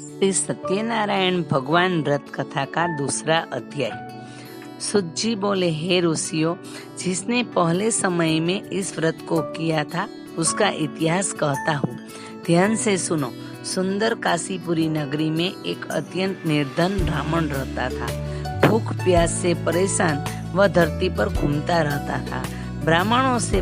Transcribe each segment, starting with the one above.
श्री सत्यनारायण भगवान व्रत कथा का दूसरा अध्याय। सुत जी बोले, हे ऋषियों, जिसने पहले समय में इस व्रत को किया था उसका इतिहास कहता हूँ, ध्यान से सुनो। सुंदर काशीपुरी नगरी में एक अत्यंत निर्धन ब्राह्मण रहता था। भूख प्यास से परेशान वह धरती पर घूमता रहता था। ब्राह्मणों से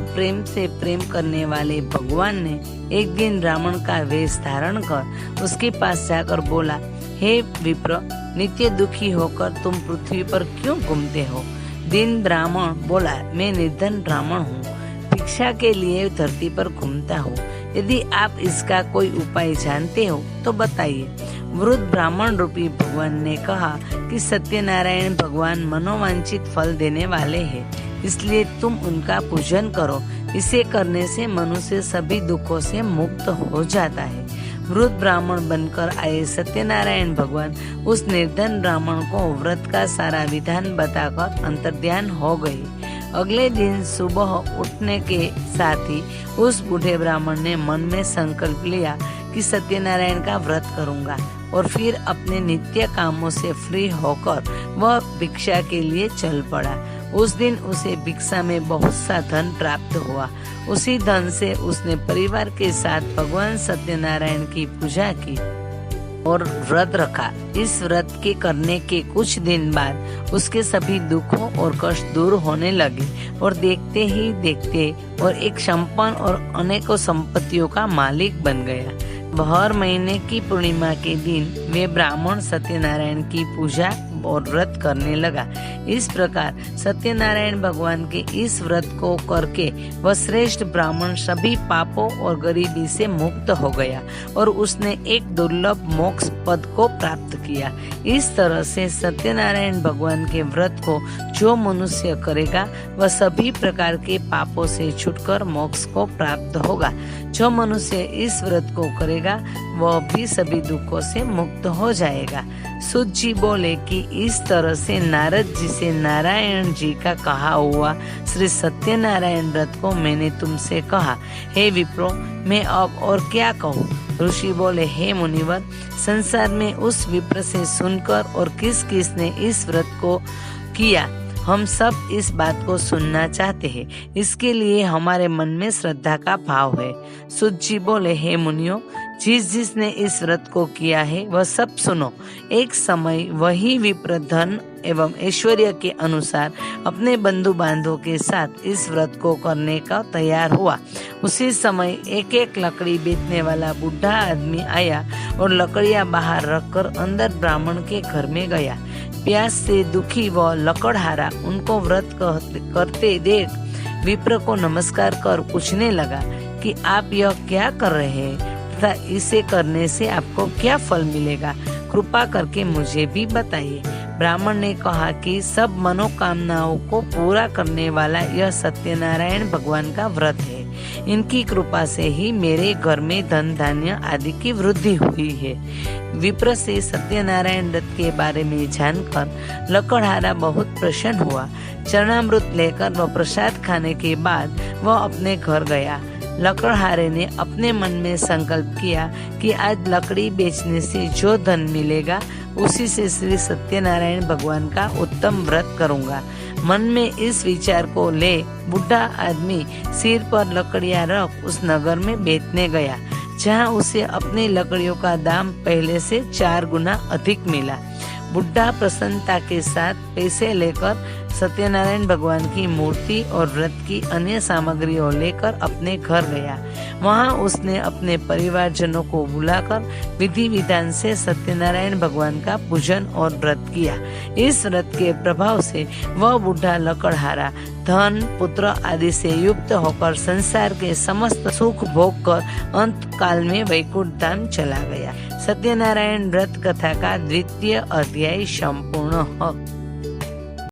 प्रेम करने वाले भगवान ने एक दिन ब्राह्मण का वेश धारण कर उसके पास जाकर बोला, हे विप्र, नित्य दुखी होकर तुम पृथ्वी पर क्यों घूमते हो? दिन ब्राह्मण बोला, मैं निर्धन ब्राह्मण हूँ, भिक्षा के लिए धरती पर घूमता हूँ। यदि आप इसका कोई उपाय जानते हो तो बताइए। वृद्ध ब्राह्मण रूपी भगवान ने कहा कि सत्यनारायण भगवान मनोवांछित फल देने वाले हैं, इसलिए तुम उनका पूजन करो। इसे करने से मनुष्य सभी दुखों से मुक्त हो जाता है। वृद्ध ब्राह्मण बनकर आए सत्यनारायण भगवान उस निर्धन ब्राह्मण को व्रत का सारा विधान बताकर अंतर्ध्यान हो गए। अगले दिन सुबह उठने के साथ ही उस बूढ़े ब्राह्मण ने मन में संकल्प लिया कि सत्यनारायण का व्रत करूंगा, और फिर अपने नित्य कामों से फ्री होकर वह भिक्षा के लिए चल पड़ा। उस दिन उसे भिक्षा में बहुत सा धन प्राप्त हुआ। उसी धन से उसने परिवार के साथ भगवान सत्यनारायण की पूजा की और व्रत रखा। इस व्रत के करने के कुछ दिन बाद उसके सभी दुखों और कष्ट दूर होने लगे और देखते ही देखते और एक संपन्न और अनेकों संपत्तियों का मालिक बन गया। हर महीने की पूर्णिमा के दिन वे ब्राह्मण सत्यनारायण की पूजा और व्रत करने लगा। इस प्रकार सत्यनारायण भगवान के इस व्रत को करके वह श्रेष्ठ ब्राह्मण सभी पापों और गरीबी से मुक्त हो गया और उसने एक दुर्लभ मोक्ष पद को प्राप्त किया। इस तरह से सत्यनारायण भगवान के व्रत को जो मनुष्य करेगा वह सभी प्रकार के पापों से छूटकर मोक्ष को प्राप्त होगा। जो मनुष्य इस व्रत को करेगा वह भी सभी दुखों से मुक्त हो जाएगा। सुत जी बोले कि इस तरह से नारद जी से नारायण जी का कहा हुआ श्री सत्यनारायण व्रत को मैंने तुमसे कहा। हे विप्रो, मैं अब और क्या कहूँ? ऋषि बोले, हे मुनिवर, संसार में उस विप्र से सुनकर और किस किस ने इस व्रत को किया, हम सब इस बात को सुनना चाहते हैं। इसके लिए हमारे मन में श्रद्धा का भाव है। सुत जी बोले, हे मुनियों, जिसने इस व्रत को किया है वह सब सुनो। एक समय वही विप्र धन एवं ऐश्वर्य के अनुसार अपने बंधु बांधवों के साथ इस व्रत को करने का तैयार हुआ। उसी समय एक एक लकड़ी बेचने वाला बूढ़ा आदमी आया और लकड़ियां बाहर रखकर अंदर ब्राह्मण के घर में गया। प्यास से दुखी वह लकड़हारा उनको व्रत करते देख विप्र को नमस्कार कर पूछने लगा कि आप यह क्या कर रहे हैं तथा इसे करने से आपको क्या फल मिलेगा? कृपा करके मुझे भी बताइए। ब्राह्मण ने कहा कि सब मनोकामनाओं को पूरा करने वाला यह सत्यनारायण भगवान का व्रत है। इनकी कृपा से ही मेरे घर में धन धान्य आदि की वृद्धि हुई है। विप्र से सत्यनारायण व्रत के बारे में जानकर लकड़हारा बहुत प्रसन्न हुआ। चरणामृत लेकर वह प्रसाद खाने के बाद वह अपने घर गया। लकड़हारे ने अपने मन में संकल्प किया कि आज लकड़ी बेचने से जो धन मिलेगा उसी से श्री सत्यनारायण भगवान का उत्तम व्रत करूंगा। मन में इस विचार को ले बूढ़ा आदमी सिर पर लकड़ियां रख उस नगर में बेचने गया, जहां उसे अपनी लकड़ियों का दाम पहले से 4 गुना अधिक मिला। बुढ़ा प्रसन्नता के साथ पैसे लेकर सत्यनारायण भगवान की मूर्ति और व्रत की अन्य सामग्रियों लेकर अपने घर गया। वहां उसने अपने परिवारजनों को बुलाकर विधि विधान से सत्यनारायण भगवान का पूजन और व्रत किया। इस व्रत के प्रभाव से वह बूढ़ा लकड़हारा धन पुत्र आदि से युक्त होकर संसार के समस्त सुख भोग कर अंत काल में वैकुंठ धाम चला गया। सत्यनारायण व्रत कथा का द्वितीय अध्याय संपूर्ण।